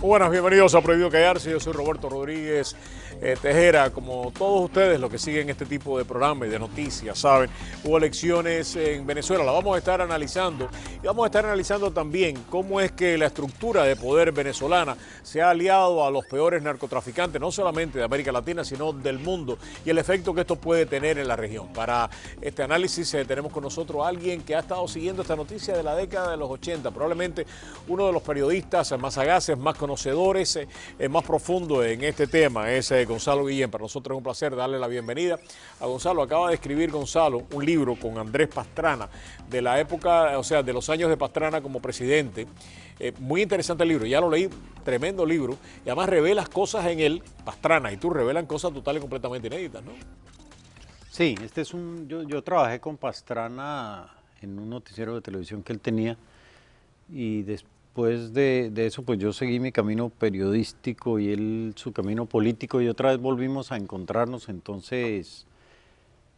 Muy buenas, bienvenidos a Prohibido Callarse. Yo soy Roberto Rodríguez Tejera. Como todos ustedes, los que siguen este tipo de programas y de noticias, saben, hubo elecciones en Venezuela. La vamos a estar analizando y vamos a estar analizando también cómo es que la estructura de poder venezolana se ha aliado a los peores narcotraficantes, no solamente de América Latina, sino del mundo, y el efecto que esto puede tener en la región. Para este análisis tenemos con nosotros a alguien que ha estado siguiendo esta noticia de la década de los 80, probablemente uno de los periodistas más sagaces, más conocedores, más profundo en este tema, es Gonzalo Guillén. Para nosotros es un placer darle la bienvenida a Gonzalo. Acaba de escribir Gonzalo un libro con Andrés Pastrana de la época, o sea, de los años de Pastrana como presidente. Muy interesante el libro, ya lo leí, tremendo libro, y además revelas cosas en él, Pastrana y tú revelan cosas totalmente y completamente inéditas, ¿no? Sí, yo trabajé con Pastrana en un noticiero de televisión que él tenía, y después de eso pues yo seguí mi camino periodístico y él su camino político, y otra vez volvimos a encontrarnos. Entonces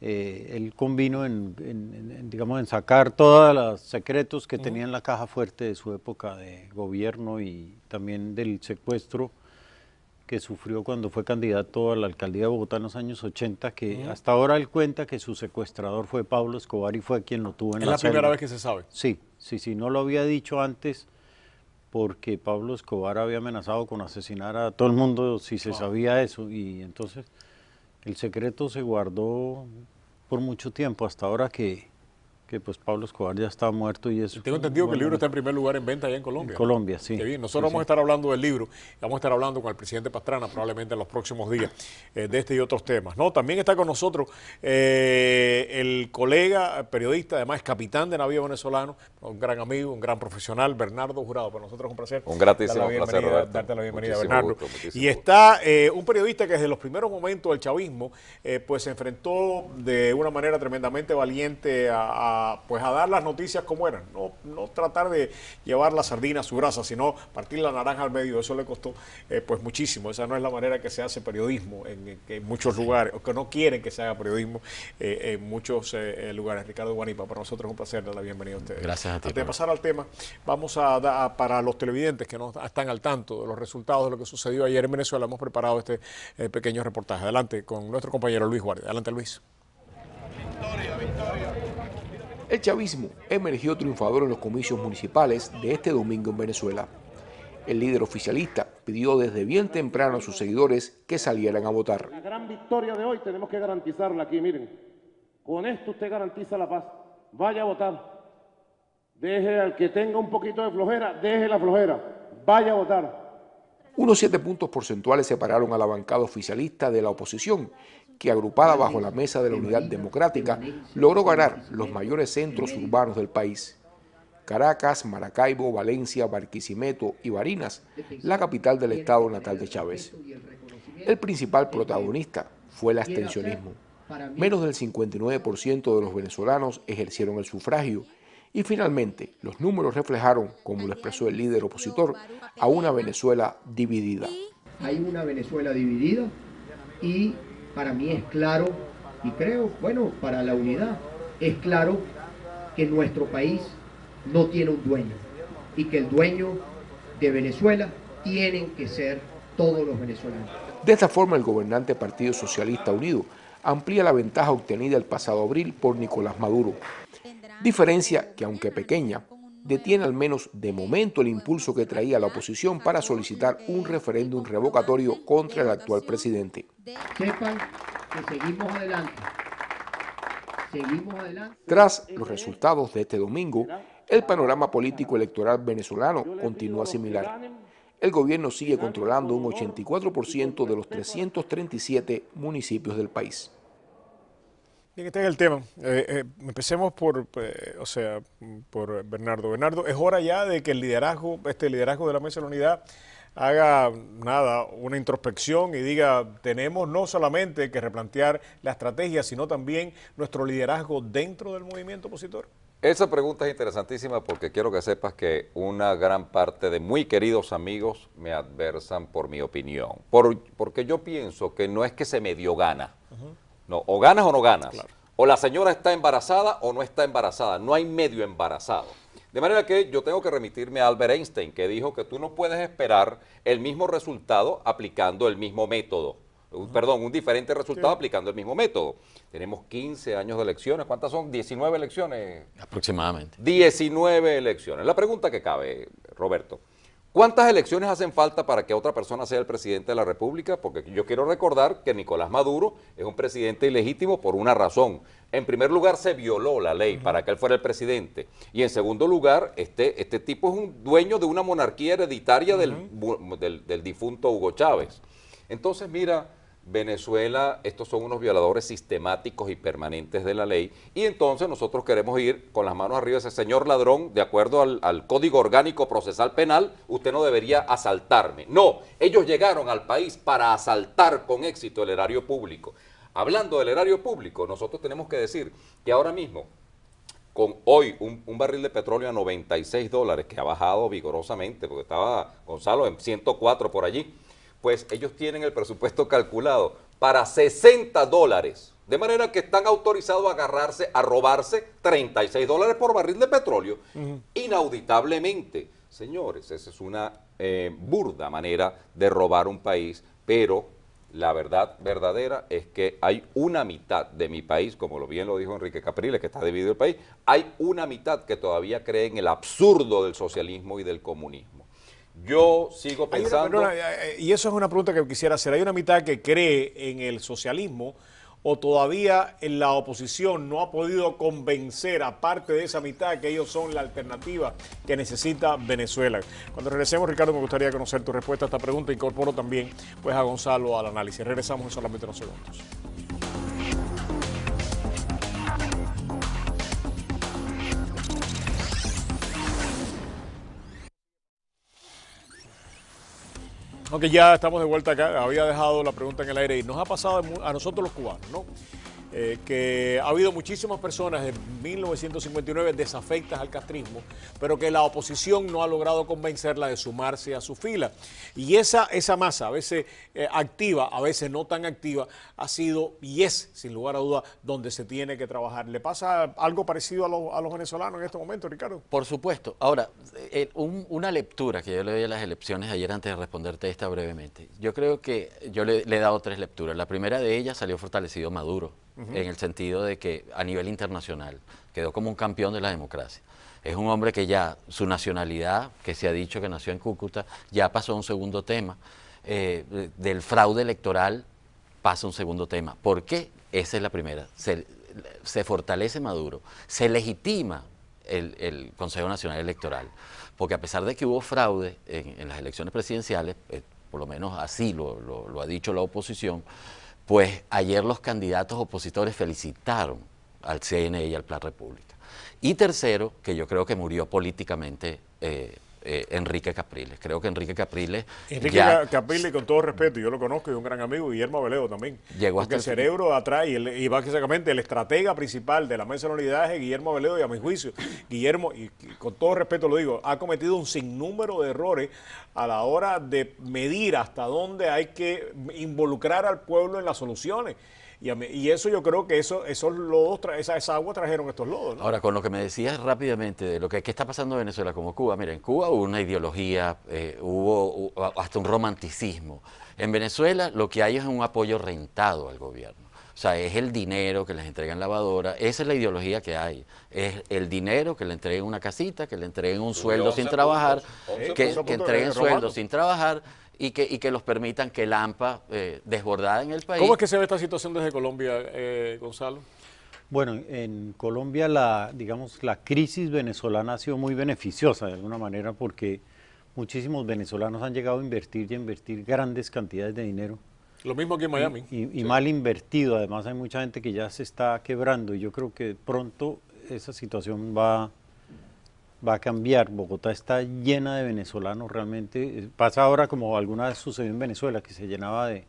él convino digamos, en sacar todos los secretos que tenía en la caja fuerte de su época de gobierno, y también del secuestro que sufrió cuando fue candidato a la alcaldía de Bogotá en los años 80, que hasta ahora él cuenta que su secuestrador fue Pablo Escobar y fue quien lo tuvo en la celda. Es la primera vez que se sabe. Sí, no lo había dicho antes, porque Pablo Escobar había amenazado con asesinar a todo el mundo si se sabía eso, y entonces el secreto se guardó por mucho tiempo, hasta ahora que pues Pablo Escobar ya está muerto. Y eso. Tengo entendido que el libro está en primer lugar en venta allá en Colombia. En Colombia, sí. Qué bien. Nosotros vamos a estar hablando del libro, vamos a estar hablando con el presidente Pastrana probablemente en los próximos días de este y otros temas, ¿no? También está con nosotros el colega periodista, además capitán de navío venezolano, un gran amigo, un gran profesional, Bernardo Jurado. Para nosotros es un placer. Un gratísimo placer, Roberto. Darte la bienvenida, Muchísimo Bernardo. gusto, y está un periodista que desde los primeros momentos del chavismo pues se enfrentó de una manera tremendamente valiente a dar las noticias como eran, no tratar de llevar la sardina a su brasa, sino partir la naranja al medio. Eso le costó pues muchísimo. Esa no es la manera que se hace periodismo en muchos lugares, o que no quieren que se haga periodismo en muchos lugares. Ricardo Guanipa, para nosotros es un placer dar la bienvenida a ustedes. Gracias a ti. Antes de pasar al tema, vamos a dar, para los televidentes que no están al tanto de los resultados de lo que sucedió ayer en Venezuela, hemos preparado este pequeño reportaje. Adelante con nuestro compañero Luis Guardia. Adelante, Luis. El chavismo emergió triunfador en los comicios municipales de este domingo en Venezuela. El líder oficialista pidió desde bien temprano a sus seguidores que salieran a votar. La gran victoria de hoy tenemos que garantizarla aquí, miren. Con esto usted garantiza la paz. Vaya a votar. Deje al que tenga un poquito de flojera, deje la flojera. Vaya a votar. Unos 7 puntos porcentuales separaron a la bancada oficialista de la oposición, que agrupada bajo la Mesa de la Unidad Democrática, logró ganar los mayores centros urbanos del país: Caracas, Maracaibo, Valencia, Barquisimeto y Barinas, la capital del estado natal de Chávez. El principal protagonista fue el abstencionismo. Menos del 59% de los venezolanos ejercieron el sufragio, y finalmente los números reflejaron, como lo expresó el líder opositor, a una Venezuela dividida. Hay una Venezuela dividida, y para mí es claro, y creo, bueno, para la unidad, es claro que nuestro país no tiene un dueño, y que el dueño de Venezuela tienen que ser todos los venezolanos. De esta forma, el gobernante Partido Socialista Unido amplía la ventaja obtenida el pasado abril por Nicolás Maduro. Diferencia que, aunque pequeña, detiene al menos de momento el impulso que traía la oposición para solicitar un referéndum revocatorio contra el actual presidente. Sepan que seguimos adelante. Seguimos adelante. Tras los resultados de este domingo, el panorama político electoral venezolano continúa similar. El gobierno sigue controlando un 84% de los 337 municipios del país. Bien, este es el tema. Empecemos por Bernardo. Bernardo, es hora ya de que el liderazgo de la Mesa de la Unidad haga una introspección y diga: tenemos no solamente que replantear la estrategia, sino también nuestro liderazgo dentro del movimiento opositor. Esa pregunta es interesantísima, porque quiero que sepas que una gran parte de muy queridos amigos me adversan por mi opinión. Porque yo pienso que no es que se medio gana. No, o ganas o no ganas. Claro. O la señora está embarazada o no está embarazada. No hay medio embarazado. De manera que yo tengo que remitirme a Albert Einstein, que dijo que tú no puedes esperar el mismo resultado aplicando el mismo método. Perdón, un diferente resultado aplicando el mismo método. Tenemos 15 años de elecciones. ¿Cuántas son? 19 elecciones. Aproximadamente. 19 elecciones. La pregunta que cabe, Roberto, ¿cuántas elecciones hacen falta para que otra persona sea el presidente de la República? Porque yo quiero recordar que Nicolás Maduro es un presidente ilegítimo por una razón. En primer lugar, se violó la ley para que él fuera el presidente. Y en segundo lugar, este tipo es un dueño de una monarquía hereditaria del difunto Hugo Chávez. Entonces, mira, Venezuela, estos son unos violadores sistemáticos y permanentes de la ley, y entonces nosotros queremos ir con las manos arriba. Ese señor ladrón, de acuerdo al Código Orgánico Procesal Penal, usted no debería asaltarme. No, ellos llegaron al país para asaltar con éxito el erario público. Hablando del erario público, nosotros tenemos que decir que ahora mismo, con hoy un barril de petróleo a $96, que ha bajado vigorosamente, porque estaba, Gonzalo, en 104 por allí, pues ellos tienen el presupuesto calculado para $60, de manera que están autorizados a robarse $36 por barril de petróleo, inauditablemente. Señores, esa es una burda manera de robar un país, pero la verdad verdadera es que hay una mitad de mi país, como bien lo dijo Enrique Capriles, que está dividido el país, hay una mitad que todavía cree en el absurdo del socialismo y del comunismo. Yo sigo pensando... y eso es una pregunta que quisiera hacer. ¿Hay una mitad que cree en el socialismo o todavía en la oposición no ha podido convencer a parte de esa mitad que ellos son la alternativa que necesita Venezuela? Cuando regresemos, Ricardo, me gustaría conocer tu respuesta a esta pregunta. Incorporo también pues, a Gonzalo al análisis. Regresamos en solamente unos segundos. Aunque ya estamos de vuelta acá, había dejado la pregunta en el aire y nos ha pasado a nosotros los cubanos, ¿no? Que ha habido muchísimas personas de 1959 desafectas al castrismo, pero que la oposición no ha logrado convencerla de sumarse a su fila. Y esa masa, a veces activa, a veces no tan activa, ha sido y es, sin lugar a duda, donde se tiene que trabajar. ¿Le pasa algo parecido a los venezolanos en este momento, Ricardo? Por supuesto. Ahora, una lectura que yo le doy a las elecciones ayer antes de responderte esta brevemente. Yo creo que yo le he dado 3 lecturas. La primera de ellas salió fortalecido Maduro, en el sentido de que a nivel internacional quedó como un campeón de la democracia. Es un hombre que ya su nacionalidad, que se ha dicho que nació en Cúcuta, ya pasó a un segundo tema. Del fraude electoral pasa a un segundo tema. ¿Por qué? Esa es la primera. Se fortalece Maduro, se legitima el Consejo Nacional Electoral, porque a pesar de que hubo fraude en las elecciones presidenciales, por lo menos así lo ha dicho la oposición, pues ayer los candidatos opositores felicitaron al CNE y al Plan República. Y tercero, que yo creo que murió políticamente Enrique Capriles. Creo que Enrique Capriles... Capriles, con todo respeto, yo lo conozco, y un gran amigo, Guillermo Veleo también. Llegó porque hasta el cerebro atrás, y básicamente el estratega principal de la Mesa de la Unidad es Guillermo Veleo, y a mi juicio, Guillermo, y con todo respeto lo digo, ha cometido un sinnúmero de errores a la hora de medir hasta dónde hay que involucrar al pueblo en las soluciones. Y eso yo creo que esos lodos, esa agua trajeron estos lodos, ¿no? Ahora, con lo que me decías rápidamente de lo que está pasando en Venezuela como Cuba, mira, en Cuba hubo una ideología, hubo hasta un romanticismo. En Venezuela lo que hay es un apoyo rentado al gobierno. O sea, es el dinero que les entregan lavadora, esa es la ideología que hay. Es el dinero que le entreguen una casita, que le entreguen un sueldo sin trabajar, que entreguen sueldo sin trabajar, y que los permitan que la AMPA desbordada en el país. ¿Cómo es que se ve esta situación desde Colombia, Gonzalo? Bueno, en Colombia digamos, la crisis venezolana ha sido muy beneficiosa de alguna manera porque muchísimos venezolanos han llegado a invertir y a invertir grandes cantidades de dinero. Lo mismo aquí en Miami. Y mal invertido, además hay mucha gente que ya se está quebrando y yo creo que pronto esa situación va a cambiar. Bogotá está llena de venezolanos realmente. Pasa ahora como alguna vez sucedió en Venezuela, que se llenaba de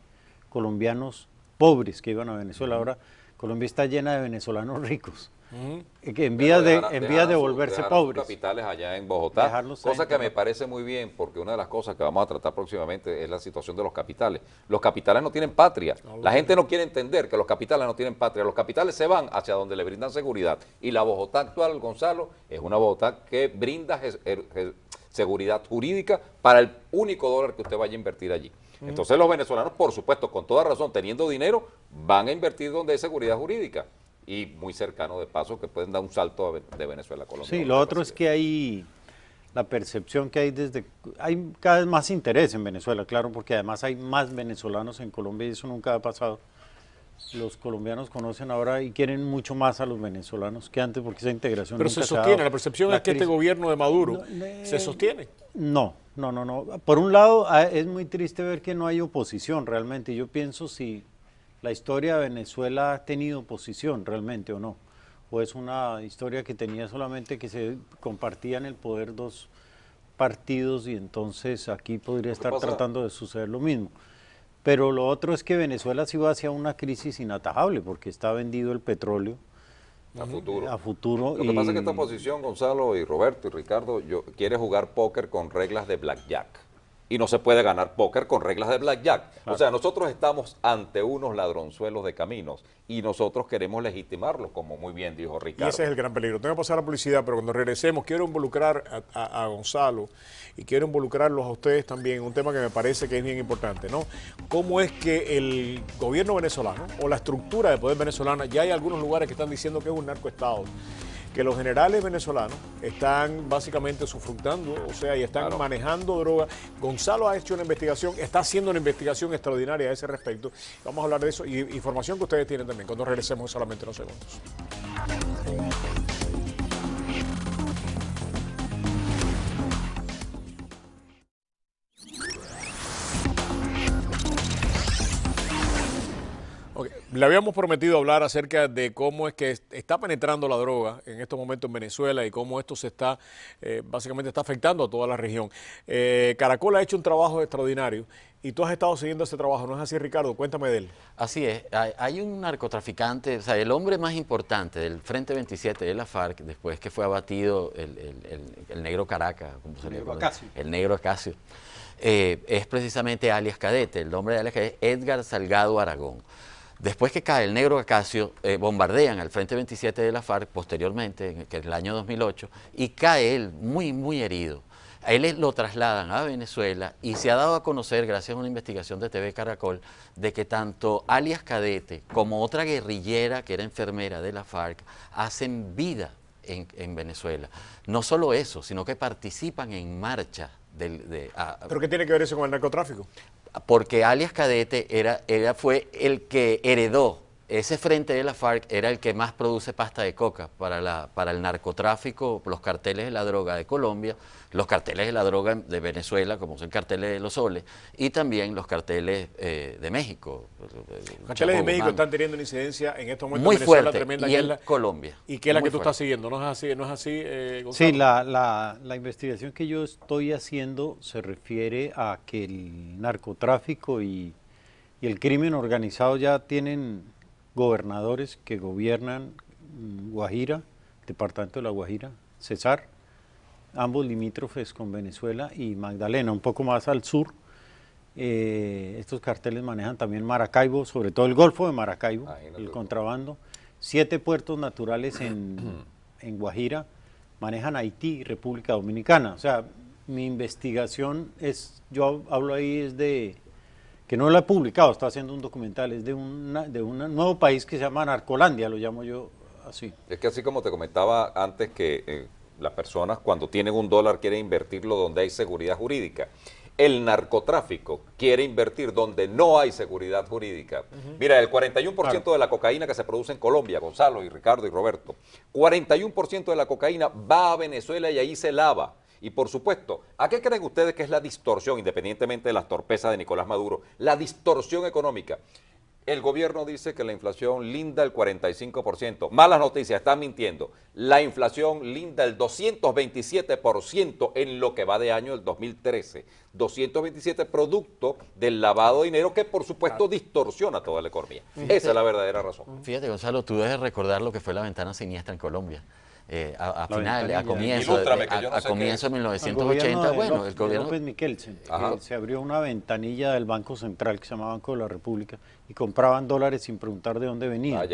colombianos pobres que iban a Venezuela. Ahora Colombia está llena de venezolanos ricos. que en vías de volverse pobres. Capitales allá en Bogotá, Dejarlos cosa ahí, que me parece muy bien, porque una de las cosas que vamos a tratar próximamente es la situación de los capitales. Los capitales no tienen patria. La gente no quiere entender que los capitales no tienen patria. Los capitales se van hacia donde le brindan seguridad. Y la Bogotá actual, Gonzalo, es una Bogotá que brinda seguridad jurídica para el único dólar que usted vaya a invertir allí. Entonces los venezolanos, por supuesto, con toda razón, teniendo dinero, van a invertir donde hay seguridad jurídica y muy cercano de paso que pueden dar un salto de Venezuela a Colombia. Sí, lo otro es que hay la percepción que hay cada vez más interés en Venezuela, claro, porque además hay más venezolanos en Colombia y eso nunca ha pasado. Los colombianos conocen ahora y quieren mucho más a los venezolanos que antes porque esa integración Pero nunca se sostiene, la percepción es que crisis. este gobierno de Maduro se sostiene. No. Por un lado, es muy triste ver que no hay oposición realmente. Yo pienso si la historia de Venezuela ha tenido oposición realmente o no. O es una historia que tenía solamente que se compartían el poder dos partidos y entonces aquí podría estar tratando de suceder lo mismo. Pero lo otro es que Venezuela sí va hacia una crisis inatajable porque está vendido el petróleo a futuro. Lo que pasa es que esta oposición, Gonzalo y Roberto y Ricardo, quiere jugar póker con reglas de blackjack. Y no se puede ganar póker con reglas de blackjack. Claro. O sea, nosotros estamos ante unos ladronzuelos de caminos y nosotros queremos legitimarlos, como muy bien dijo Ricardo. Y ese es el gran peligro. Tengo que pasar a la publicidad, pero cuando regresemos quiero involucrar a Gonzalo y quiero involucrarlos a ustedes también en un tema que me parece que es bien importante, ¿no? ¿Cómo es que el gobierno venezolano o la estructura de poder venezolana, ya hay algunos lugares que están diciendo que es un narcoestado, que los generales venezolanos están básicamente usufructando, o sea, y están manejando droga. Gonzalo ha hecho una investigación, está haciendo una investigación extraordinaria a ese respecto. Vamos a hablar de eso y información que ustedes tienen también cuando regresemos solamente unos segundos. Okay. Le habíamos prometido hablar acerca de cómo es que está penetrando la droga en estos momentos en Venezuela y cómo esto se está, básicamente está afectando a toda la región. Caracol ha hecho un trabajo extraordinario y tú has estado siguiendo ese trabajo, ¿no es así, Ricardo? Cuéntame de él. Así es, hay un narcotraficante, o sea, el hombre más importante del Frente 27 de la FARC, después que fue abatido el negro Caracas, ¿cómo se le llama? El negro Acacio, es precisamente alias Cadete, el nombre de alias Cadete, Edgar Salgado Aragón. Después que cae el negro Acacio, bombardean al Frente 27 de la FARC posteriormente, en el año 2008, y cae él muy herido. A él lo trasladan a Venezuela y se ha dado a conocer, gracias a una investigación de TV Caracol, de que tanto alias Cadete como otra guerrillera que era enfermera de la FARC hacen vida en Venezuela. No solo eso, sino que participan en marcha. ¿Pero qué tiene que ver eso con el narcotráfico? Porque alias Cadete fue el que heredó, ese frente de la FARC era el que más produce pasta de coca para el narcotráfico, los carteles de la droga de Colombia, los carteles de la droga de Venezuela, como son el carteles de los soles, y también los carteles de México. Los carteles de México están teniendo una incidencia en estos momentos muy en Venezuela fuerte, tremenda. y en Colombia. ¿Y qué es la que tú fuerte. estás siguiendo? ¿No es así, Gonzalo? Sí, la investigación que yo estoy haciendo se refiere a que el narcotráfico y el crimen organizado ya tienen gobernadores que gobiernan Guajira, departamento de la Guajira, Cesar, ambos limítrofes con Venezuela, y Magdalena, un poco más al sur. Estos carteles manejan también Maracaibo, sobre todo el Golfo de Maracaibo, el contrabando. 7 puertos naturales en Guajira, manejan Haití y República Dominicana. O sea, mi investigación yo hablo ahí es de, que no lo he publicado, está haciendo un documental, es de un nuevo país que se llama Narcolandia, lo llamo yo así. Es que así como te comentaba antes que las personas cuando tienen $1 quieren invertirlo donde hay seguridad jurídica. El narcotráfico quiere invertir donde no hay seguridad jurídica. Mira, el 41% de la cocaína que se produce en Colombia, Gonzalo y Ricardo y Roberto, 41% de la cocaína va a Venezuela y ahí se lava. Y por supuesto, ¿a qué creen ustedes que es la distorsión, independientemente de las torpezas de Nicolás Maduro, la distorsión económica? El gobierno dice que la inflación linda el 45%. Malas noticias, están mintiendo. La inflación linda el 227% en lo que va de año del 2013. 227 producto del lavado de dinero que por supuesto distorsiona toda la economía. Esa es la verdadera razón. Fíjate, Gonzalo, tú debes recordar lo que fue la ventana siniestra en Colombia. A ventanilla. comienzo de 1980, bueno, el gobierno... López Michelsen, se abrió una ventanilla del Banco Central que se llama Banco de la República y compraban dólares sin preguntar de dónde venían.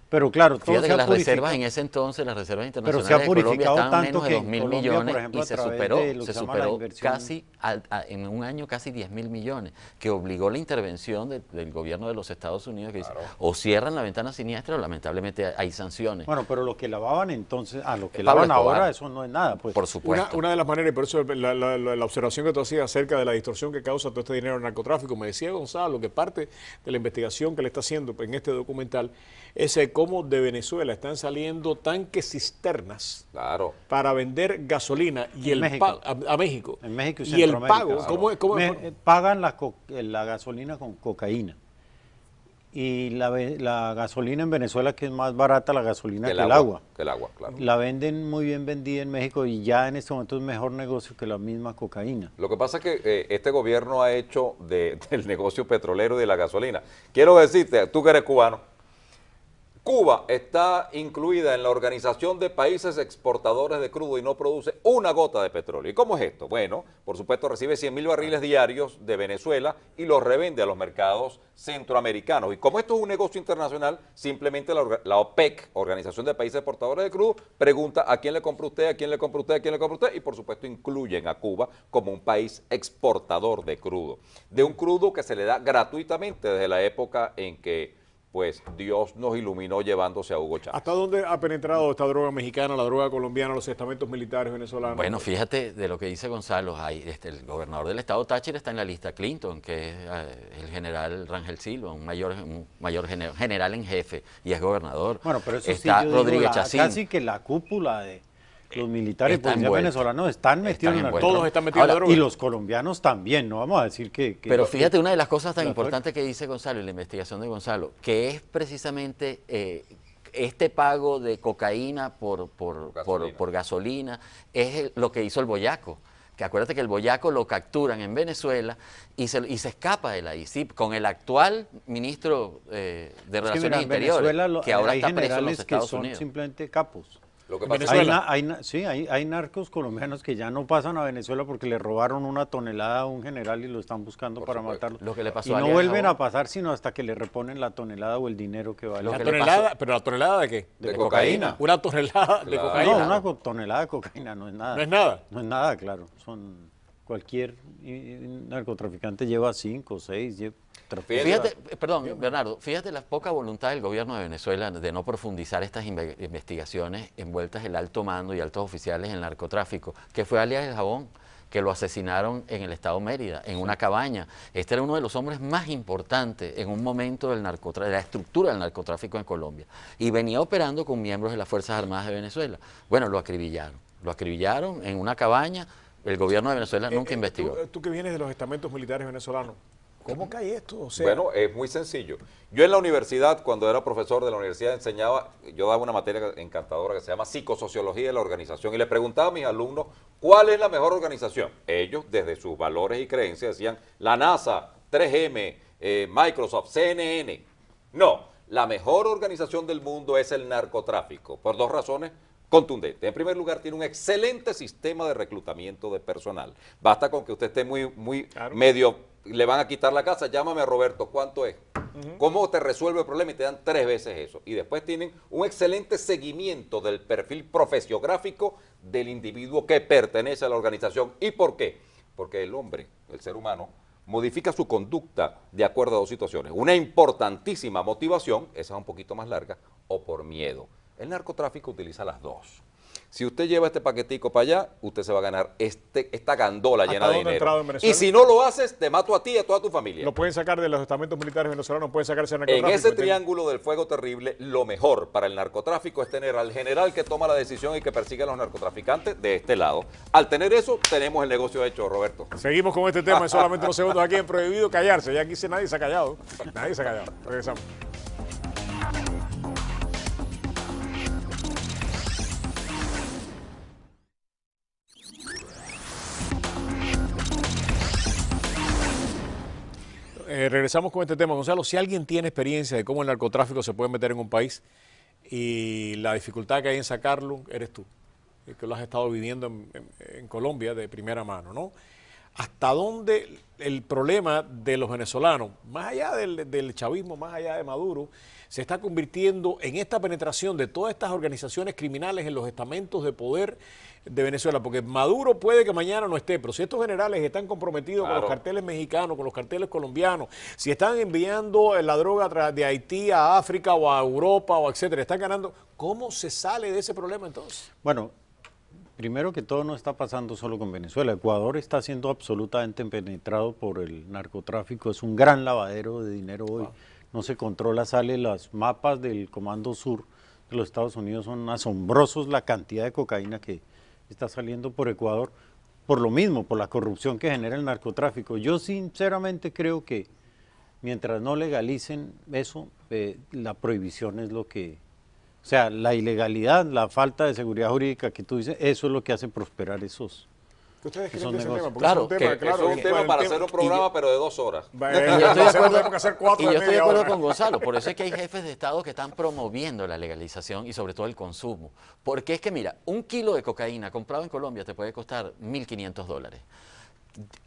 Pero claro, todo fíjate se que ha las reservas en ese entonces, las reservas internacionales pero se ha de Colombia purificado estaban tanto menos de que 2.000 Colombia, millones por ejemplo, y a se través superó, de lo que se llama la inversión. casi en un año casi 10.000 millones, que obligó la intervención del gobierno de los Estados Unidos, que dice, o cierran la ventana siniestra o lamentablemente hay sanciones. Bueno, pero lo que lavaban entonces, lo que Pablo lavan Escobar, ahora, eso no es nada, pues. Por supuesto. Una de las maneras, y por eso la observación que tú hacías acerca de la distorsión que causa todo este dinero en el narcotráfico, me decía Gonzalo que parte de la investigación que le está haciendo en este documental es cómo de Venezuela están saliendo tanques cisternas para vender gasolina y el México. a México. En México y el Centroamérica. pago, pagan la gasolina con cocaína. Y la gasolina en Venezuela, que es más barata la gasolina que el agua. Que el agua, claro. La venden muy bien vendida en México y ya en este momento es mejor negocio que la misma cocaína. Lo que pasa es que este gobierno ha hecho del negocio petrolero y de la gasolina. Quiero decirte, tú que eres cubano, Cuba está incluida en la Organización de Países Exportadores de Crudo y no produce una gota de petróleo. ¿Y cómo es esto? Bueno, por supuesto recibe 100.000 barriles diarios de Venezuela y los revende a los mercados centroamericanos. Y como esto es un negocio internacional, simplemente la OPEC, Organización de Países Exportadores de Crudo, pregunta a quién le compra usted, a quién le compra usted, a quién le compra usted, y por supuesto incluyen a Cuba como un país exportador de crudo. De un crudo que se le da gratuitamente desde la época en que pues Dios nos iluminó llevándose a Hugo Chávez. ¿Hasta dónde ha penetrado esta droga mexicana, la droga colombiana, los estamentos militares venezolanos? Bueno, fíjate de lo que dice Gonzalo, el gobernador del estado Táchira está en la lista Clinton, que es el general Rangel Silva, un mayor general en jefe, y es gobernador. Bueno, pero eso está sí, Rodríguez Chacín. Casi que la cúpula de los militares y policías venezolanos están metidos en la droga. Todos están metidos en la droga. Y los colombianos también, no vamos a decir que pero fíjate, una de las cosas tan importantes que dice Gonzalo, y la investigación de Gonzalo, que es precisamente este pago de cocaína por gasolina, es lo que hizo el Boyaco. Que acuérdate que el Boyaco lo capturan en Venezuela y se escapa de la ICIP con el actual ministro de Relaciones Interiores, que ahora está preso en los Estados Unidos. Simplemente capos. Lo que pasa hay narcos colombianos que ya no pasan a Venezuela porque le robaron una tonelada a un general y lo están buscando para matarlo. Lo que le pasó y a no Alias vuelven Jabón. a pasar sino hasta que le reponen la tonelada o el dinero que vale. ¿Pero la tonelada de qué? De cocaína. Una tonelada de cocaína. No, una tonelada de cocaína no es nada. ¿No es nada? No es nada, claro. Cualquier narcotraficante lleva 5 o 6. Fíjate, perdón, Bernardo, fíjate la poca voluntad del gobierno de Venezuela de no profundizar estas investigaciones envueltas el alto mando y altos oficiales en el narcotráfico, que fue Alias El Jabón, que lo asesinaron en el estado Mérida, en una cabaña. Este era uno de los hombres más importantes en un momento de la estructura del narcotráfico en Colombia. Y venía operando con miembros de las Fuerzas Armadas de Venezuela. Bueno, lo acribillaron en una cabaña. El gobierno de Venezuela nunca investigó. Tú que vienes de los estamentos militares venezolanos, ¿cómo cae esto? O sea, bueno, es muy sencillo. Yo en la universidad, cuando era profesor de la universidad, enseñaba, yo daba una materia encantadora que se llama Psicosociología de la Organización y le preguntaba a mis alumnos cuál es la mejor organización. Ellos, desde sus valores y creencias, decían la NASA, 3M, Microsoft, CNN. No, la mejor organización del mundo es el narcotráfico, por 2 razones contundentes. En primer lugar, tiene un excelente sistema de reclutamiento de personal. Basta con que usted esté muy medio, le van a quitar la casa, llámame a Roberto, ¿cuánto es? ¿Cómo te resuelve el problema? Y te dan 3 veces eso. Y después tienen un excelente seguimiento del perfil profesiográfico del individuo que pertenece a la organización. ¿Y por qué? Porque el hombre, el ser humano, modifica su conducta de acuerdo a 2 situaciones. Una importantísima motivación, esa es un poquito más larga, o por miedo. El narcotráfico utiliza las 2. Si usted lleva este paquetico para allá, usted se va a ganar esta gandola ¿Hasta llena de dónde ha entrado en dinero. Venezuela? Y si no lo haces, te mato a ti y a toda tu familia. Lo pueden sacar de los estamentos militares venezolanos, pueden sacarse el En narcotráfico. ese triángulo del fuego terrible, lo mejor para el narcotráfico es tener al general que toma la decisión y que persigue a los narcotraficantes de este lado. Al tener eso, tenemos el negocio hecho, Roberto. Seguimos con este tema en solamente unos segundos aquí en Prohibido Callarse. Ya aquí nadie se ha callado. Nadie se ha callado. Regresamos. Regresamos con este tema. Gonzalo, si alguien tiene experiencia de cómo el narcotráfico se puede meter en un país y la dificultad que hay en sacarlo, eres tú, que lo has estado viviendo en Colombia de primera mano, ¿no? ¿Hasta dónde el problema de los venezolanos, más allá del chavismo, más allá de Maduro, se está convirtiendo en esta penetración de todas estas organizaciones criminales en los estamentos de poder de Venezuela? Porque Maduro puede que mañana no esté, pero si estos generales están comprometidos con los carteles mexicanos, con los carteles colombianos, si están enviando la droga de Haití a África o a Europa o etcétera, están ganando, ¿cómo se sale de ese problema entonces? Bueno, primero que todo no está pasando solo con Venezuela. Ecuador está siendo absolutamente penetrado por el narcotráfico. Es un gran lavadero de dinero hoy. No se controla, sale los mapas del Comando Sur de los Estados Unidos. Son asombrosos la cantidad de cocaína que está saliendo por Ecuador. Por lo mismo, por la corrupción que genera el narcotráfico. Yo sinceramente creo que mientras no legalicen eso, la prohibición es lo que... O sea, la ilegalidad, la falta de seguridad jurídica que tú dices, eso es lo que hace prosperar esos ¿Ustedes creen que ese negocios. tema? Porque Claro, es un tema, Eso es un tema para hacer un programa, pero de 2 horas. Y yo estoy de hacer 4 acuerdo, con Gonzalo, por eso es que hay jefes de Estado que están promoviendo la legalización y sobre todo el consumo. Porque es que mira, 1 kilo de cocaína comprado en Colombia te puede costar $1.500.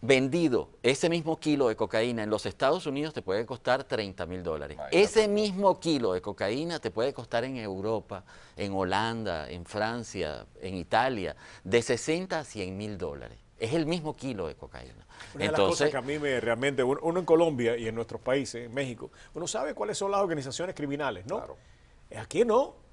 Vendido ese mismo kilo de cocaína en los Estados Unidos te puede costar $30.000. Ese mismo kilo de cocaína te puede costar en Europa, en Holanda, en Francia, en Italia, de $60.000 a $100.000. Es el mismo kilo de cocaína. Una de las cosas que a mí realmente, uno en Colombia y en nuestros países, en México, uno sabe cuáles son las organizaciones criminales, ¿no? Claro. Aquí no.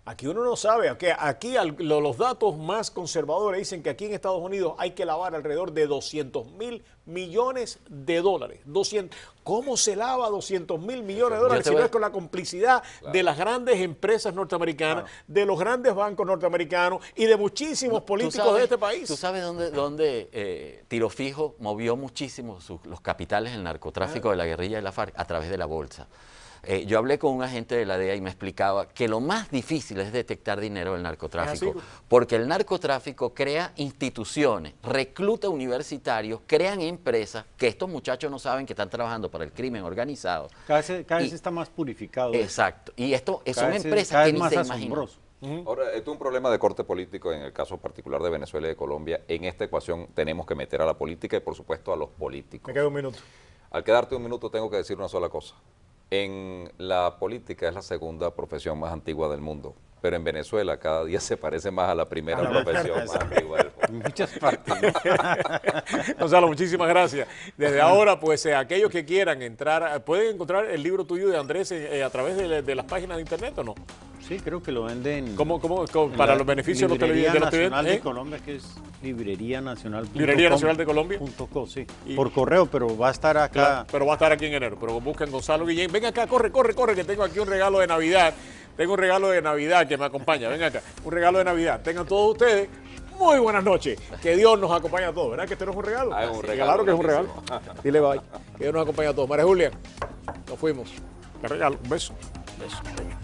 Aquí uno no sabe. Aquí los datos más conservadores dicen que aquí en Estados Unidos hay que lavar alrededor de $200.000 millones. 200. ¿Cómo se lava $200.000 millones si no es con la complicidad de las grandes empresas norteamericanas, de los grandes bancos norteamericanos y de muchísimos políticos de este país? ¿Tú sabes dónde Tiro Fijo movió muchísimo los capitales del narcotráfico de la guerrilla de la FARC? A través de la bolsa. Yo hablé con un agente de la DEA y me explicaba que lo más difícil es detectar dinero del narcotráfico, porque el narcotráfico crea instituciones, recluta universitarios, crean empresas que estos muchachos no saben que están trabajando para el crimen organizado. Cada vez está más purificado. Exacto, y esto son empresas que ni se imaginan. Ahora, esto es un problema de corte político en el caso particular de Venezuela y de Colombia. En esta ecuación tenemos que meter a la política y por supuesto a los políticos. Me queda 1 minuto. Al quedarte 1 minuto tengo que decir una sola cosa. En la política es la segunda profesión más antigua del mundo, pero en Venezuela cada día se parece más a la primera profesión más antigua del mundo. En muchas partes. Gonzalo, muchísimas gracias. Desde ahora, pues aquellos que quieran entrar, ¿pueden encontrar el libro tuyo de Andrés a través de las páginas de internet o no? Sí, creo que lo venden. ¿Cómo para los beneficios de los televidentes? Librería televidentes? Nacional de Colombia, que es Librería Nacional. Librería Nacional de Colombia. .co, sí. Por correo, pero va a estar acá. Claro, pero va a estar aquí en enero. Pero busquen Gonzalo Guillén. Ven acá, corre, que tengo aquí un regalo de Navidad. Tengo un regalo de Navidad que me acompaña. Ven acá, un regalo de Navidad. Tengan todos ustedes muy buenas noches. Que Dios nos acompañe a todos. ¿Verdad que este no es un regalo? Es un regalo. Claro que es un regalo. Dile bye. Que Dios nos acompañe a todos. María Julia, nos fuimos. Te regalo. Un beso. Beso. Venga.